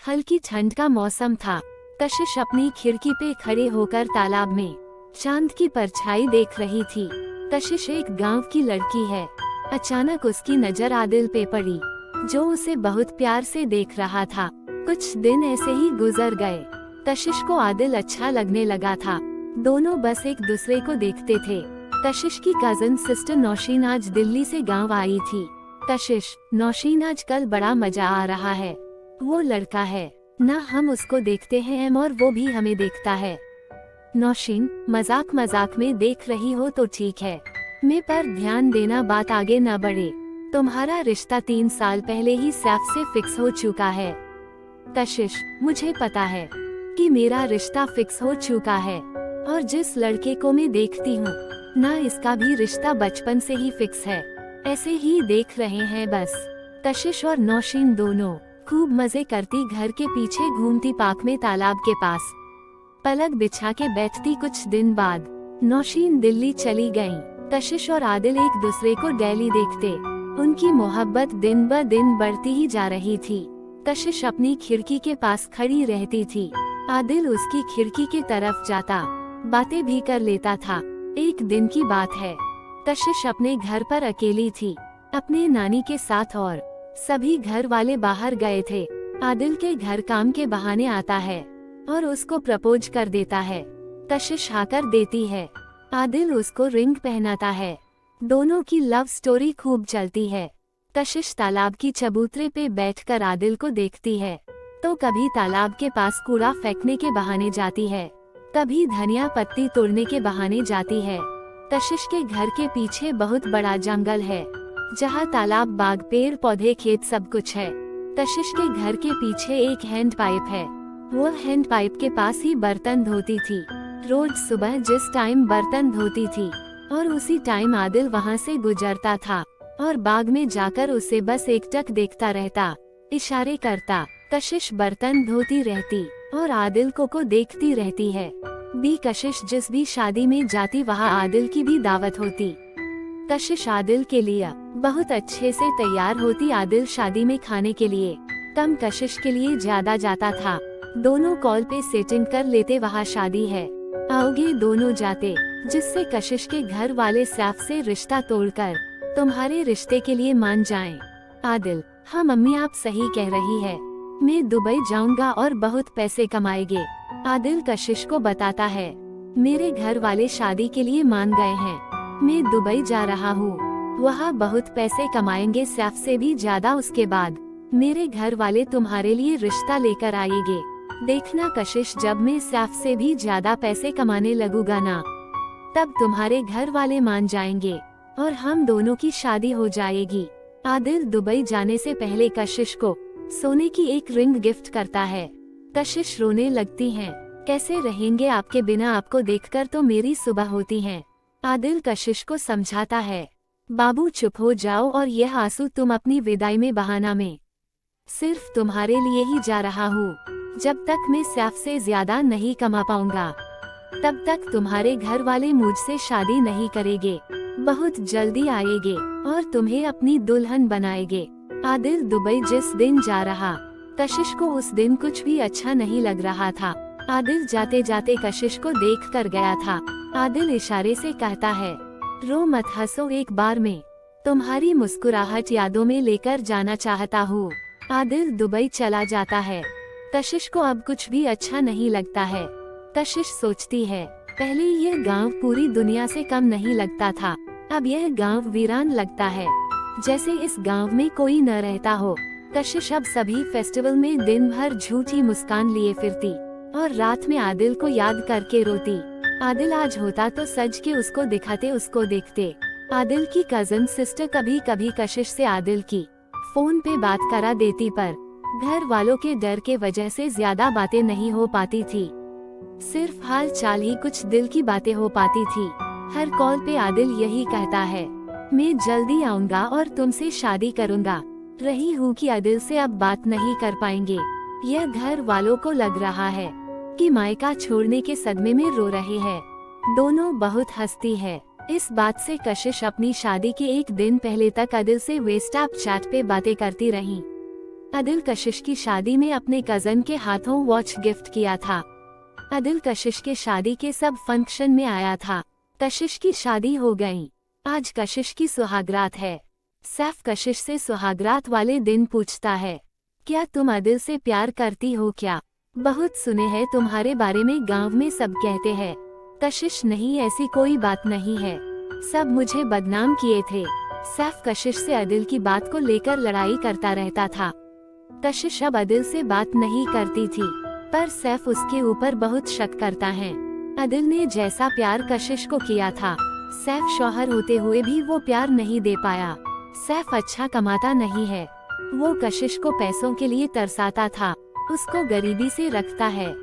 हल्की ठंड का मौसम था। कशिश अपनी खिड़की पे खड़े होकर तालाब में चांद की परछाई देख रही थी। कशिश एक गांव की लड़की है। अचानक उसकी नजर आदिल पे पड़ी, जो उसे बहुत प्यार से देख रहा था। कुछ दिन ऐसे ही गुजर गए। कशिश को आदिल अच्छा लगने लगा था। दोनों बस एक दूसरे को देखते थे। कशिश की कजन सिस्टर नौशीन आज दिल्ली से गांव आई थी। कशिश, नौशीन आज कल बड़ा मजा आ रहा है। वो लड़का है ना, हम उसको देखते हैं और वो भी हमें देखता है। नौशीन, मजाक मजाक में देख रही हो तो ठीक है, मैं पर ध्यान देना, बात आगे न बढ़े। तुम्हारा रिश्ता 3 साल पहले ही सैफ से फिक्स हो चुका है। कशिश, मुझे पता है कि मेरा रिश्ता फिक्स हो चुका है और जिस लड़के को मैं देखती हूँ ना, इसका भी रिश्ता बचपन से ही फिक्स है। ऐसे ही देख रहे हैं बस। कशिश और नौशीन दोनों खूब मजे करती घर के पीछे घूमती पार्क में तालाब के पास पलक बिछा के बैठती। कुछ दिन बाद नौशीन दिल्ली चली गईं। कशिश और आदिल एक दूसरे को डेली देखते। उनकी मोहब्बत दिन ब दिन बढ़ती ही जा रही थी। कशिश अपनी खिड़की के पास खड़ी रहती थी। आदिल उसकी खिड़की की तरफ जाता, बातें भी कर लेता था। एक दिन की बात है, कशिश अपने घर पर अकेली थी, अपने नानी के साथ, और सभी घर वाले बाहर गए थे। आदिल के घर काम के बहाने आता है और उसको प्रपोज कर देता है। कशिश हाकर देती है। आदिल उसको रिंग पहनाता है। दोनों की लव स्टोरी खूब चलती है। कशिश तालाब की चबूतरे पे बैठकर आदिल को देखती है, तो कभी तालाब के पास कूड़ा फेंकने के बहाने जाती है, कभी धनिया पत्ती तोड़ने के बहाने जाती है। कशिश के घर के पीछे बहुत बड़ा जंगल है, जहाँ तालाब, बाग, पेड़ पौधे, खेत सब कुछ है। कशिश के घर के पीछे एक हैंड पाइप है। वो हैंड पाइप के पास ही बर्तन धोती थी। रोज सुबह जिस टाइम बर्तन धोती थी और उसी टाइम आदिल वहाँ से गुजरता था और बाग में जाकर उसे बस एकटक देखता रहता, इशारे करता। कशिश बर्तन धोती रहती और आदिल को देखती रहती है। कशिश जिस भी शादी में जाती वहाँ आदिल की भी दावत होती। कशिश आदिल के लिए बहुत अच्छे से तैयार होती। आदिल शादी में खाने के लिए कम, कशिश के लिए ज्यादा जाता था। दोनों कॉल पे सेटिंग कर लेते, वहाँ शादी है, आओगे? दोनों जाते, जिससे कशिश के घर वाले सैफ से रिश्ता तोड़कर तुम्हारे रिश्ते के लिए मान जाएं। आदिल, हाँ मम्मी, आप सही कह रही है, मैं दुबई जाऊंगा और बहुत पैसे कमाएंगे। आदिल कशिश को बताता है, मेरे घर वाले शादी के लिए मान गए हैं, मैं दुबई जा रहा हूँ, वहाँ बहुत पैसे कमाएंगे, सैफ से भी ज्यादा। उसके बाद मेरे घर वाले तुम्हारे लिए रिश्ता लेकर आएंगे, देखना कशिश, जब मैं सैफ से भी ज्यादा पैसे कमाने लगूंगा ना, तब तुम्हारे घर वाले मान जाएंगे और हम दोनों की शादी हो जाएगी। आदिल दुबई जाने से पहले कशिश को सोने की एक रिंग गिफ्ट करता है। कशिश रोने लगती हैं, कैसे रहेंगे आपके बिना, आपको देखकर तो मेरी सुबह होती है। आदिल कशिश को समझाता है, बाबू चुप हो जाओ, और यह आंसू तुम अपनी विदाई में बहाना में सिर्फ तुम्हारे लिए ही जा रहा हूँ। जब तक मैं सैफ से ज्यादा नहीं कमा पाऊंगा, तब तक तुम्हारे घर वाले मुझसे शादी नहीं करेंगे। बहुत जल्दी आएंगे और तुम्हें अपनी दुल्हन बनाएंगे। आदिल दुबई जिस दिन जा रहा, कशिश को उस दिन कुछ भी अच्छा नहीं लग रहा था। आदिल जाते जाते कशिश को देख कर गया था। आदिल इशारे से कहता है, रो मत, हंसो एक बार में, तुम्हारी मुस्कुराहट यादों में लेकर जाना चाहता हूँ। आदिल दुबई चला जाता है। कशिश को अब कुछ भी अच्छा नहीं लगता है। कशिश सोचती है, पहले यह गांव पूरी दुनिया से कम नहीं लगता था, अब यह गांव वीरान लगता है, जैसे इस गांव में कोई न रहता हो। कशिश अब सभी फेस्टिवल में दिन भर झूठी मुस्कान लिए फिरती और रात में आदिल को याद करके रोती। आदिल आज होता तो सज के उसको दिखाते, उसको देखते। आदिल की कजन सिस्टर कभी कभी कशिश से आदिल की फोन पे बात करा देती, पर घर वालों के डर के वजह से ज्यादा बातें नहीं हो पाती थी। सिर्फ हाल चाल ही कुछ दिल की बातें हो पाती थी। हर कॉल पे आदिल यही कहता है, मैं जल्दी आऊंगा और तुमसे शादी करूंगा। रही हूँ कि आदिल से अब बात नहीं कर पाएंगे। यह घर वालों को लग रहा है कि मायका छोड़ने के सदमे में रो रहे हैं। दोनों बहुत हंसती है। इस बात से कशिश अपनी शादी के एक दिन पहले तक आदिल से व्हाट्सएप चैट पे बातें करती रही। अदिल कशिश की शादी में अपने कजन के हाथों वॉच गिफ्ट किया था। अदिल कशिश के शादी के सब फंक्शन में आया था। कशिश की शादी हो गई। आज कशिश की सुहागरात है। सैफ कशिश से सुहागरात वाले दिन पूछता है, क्या तुम अदिल से प्यार करती हो क्या? बहुत सुने हैं तुम्हारे बारे में, गांव में सब कहते हैं। कशिश, नहीं, ऐसी कोई बात नहीं है, सब मुझे बदनाम किए थे। सैफ कशिश से अदिल की बात को लेकर लड़ाई करता रहता था। कशिश अब अदिल से बात नहीं करती थी, पर सैफ उसके ऊपर बहुत शक करता है। अदिल ने जैसा प्यार कशिश को किया था, सैफ शौहर होते हुए भी वो प्यार नहीं दे पाया। सैफ अच्छा कमाता नहीं है, वो कशिश को पैसों के लिए तरसाता था, उसको गरीबी से रखता है।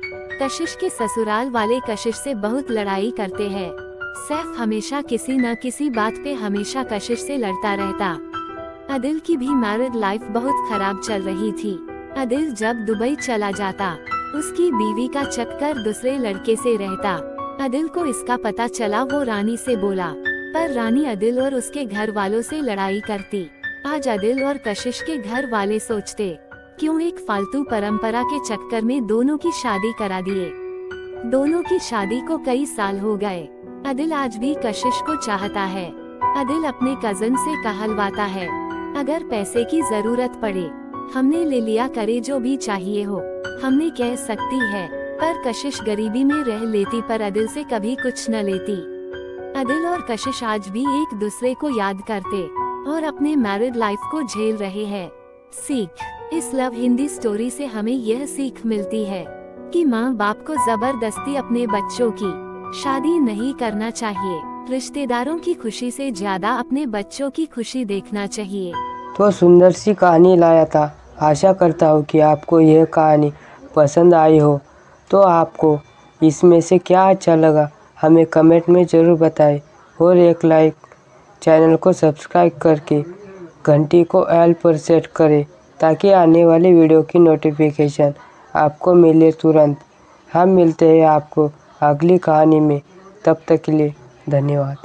कशिश के ससुराल वाले कशिश से बहुत लड़ाई करते हैं। सैफ हमेशा किसी न किसी बात पे हमेशा कशिश से लड़ता रहता। अदिल की भी मैरिड लाइफ बहुत खराब चल रही थी। अदिल जब दुबई चला जाता, उसकी बीवी का चक्कर दूसरे लड़के से रहता। अदिल को इसका पता चला, वो रानी से बोला, पर रानी अदिल और उसके घर वालों से लड़ाई करती। आज अदिल और कशिश के घर वाले सोचते, क्यों एक फालतू परंपरा के चक्कर में दोनों की शादी करा दिए। दोनों की शादी को कई साल हो गए। अदिल आज भी कशिश को चाहता है। अदिल अपने कजन से कहलवाता है, अगर पैसे की जरूरत पड़े हमने ले लिया करे, जो भी चाहिए हो हमने कह सकती है। पर कशिश गरीबी में रह लेती, पर अदिल से कभी कुछ न लेती। अदिल और कशिश आज भी एक दूसरे को याद करते और अपने मैरिड लाइफ को झेल रहे हैं। सीख, इस लव हिंदी स्टोरी से हमें यह सीख मिलती है कि माँ बाप को जबरदस्ती अपने बच्चों की शादी नहीं करना चाहिए। रिश्तेदारों की खुशी से ज्यादा अपने बच्चों की खुशी देखना चाहिए। तो सुंदर सी कहानी लाया था। आशा करता हूँ कि आपको यह कहानी पसंद आई हो। तो आपको इसमें से क्या अच्छा लगा हमें कमेंट में ज़रूर बताएं और एक लाइक, चैनल को सब्सक्राइब करके घंटी को ऑल पर सेट करें ताकि आने वाली वीडियो की नोटिफिकेशन आपको मिले तुरंत। हम मिलते हैं आपको अगली कहानी में, तब तक के लिए धन्यवाद।